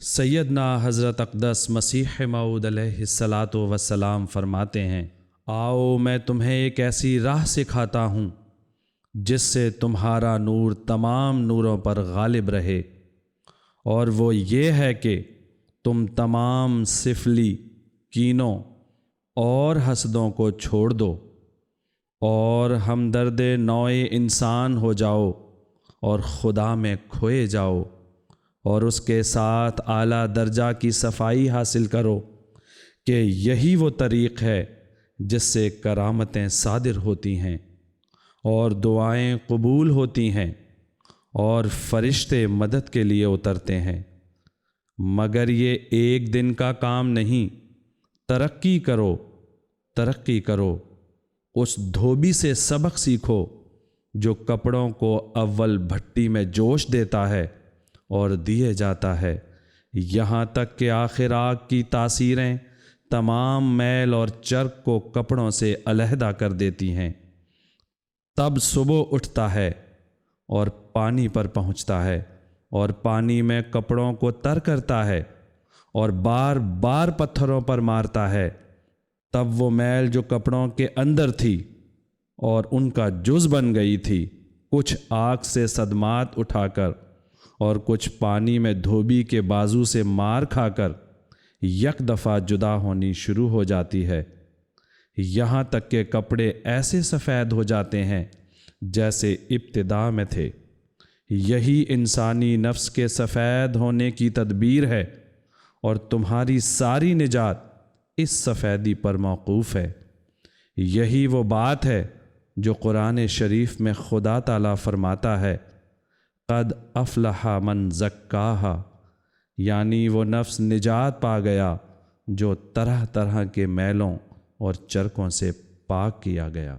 سیدنا حضرت اقدس مسیح موعود علیہ الصلاۃ وسلام فرماتے ہیں، آؤ میں تمہیں ایک ایسی راہ سکھاتا ہوں جس سے تمہارا نور تمام نوروں پر غالب رہے، اور وہ یہ ہے کہ تم تمام سفلی، کینوں اور حسدوں کو چھوڑ دو اور ہمدرد نوع انسان ہو جاؤ اور خدا میں کھوئے جاؤ، اور اس کے ساتھ اعلیٰ درجہ کی صفائی حاصل کرو کہ یہی وہ طریق ہے جس سے کرامتیں صادر ہوتی ہیں اور دعائیں قبول ہوتی ہیں اور فرشتے مدد کے لیے اترتے ہیں۔ مگر یہ ایک دن کا کام نہیں، ترقی کرو، ترقی کرو۔ اس دھوبی سے سبق سیکھو جو کپڑوں کو اول بھٹی میں جوش دیتا ہے اور دیے جاتا ہے، یہاں تک کہ آخر آگ کی تاثیریں تمام میل اور چرک کو کپڑوں سے علیحدہ کر دیتی ہیں۔ تب صبح اٹھتا ہے اور پانی پر پہنچتا ہے اور پانی میں کپڑوں کو تر کرتا ہے اور بار بار پتھروں پر مارتا ہے، تب وہ میل جو کپڑوں کے اندر تھی اور ان کا جز بن گئی تھی، کچھ آگ سے صدمات اٹھا کر اور کچھ پانی میں دھوبی کے بازو سے مار کھا کر یک دفعہ جدا ہونی شروع ہو جاتی ہے، یہاں تک کہ کپڑے ایسے سفید ہو جاتے ہیں جیسے ابتدا میں تھے۔ یہی انسانی نفس کے سفید ہونے کی تدبیر ہے، اور تمہاری ساری نجات اس سفیدی پر موقوف ہے۔ یہی وہ بات ہے جو قرآن شریف میں خدا تعالیٰ فرماتا ہے، قد افلح من زکاہا، یعنی وہ نفس نجات پا گیا جو طرح طرح کے میلوں اور چرکوں سے پاک کیا گیا۔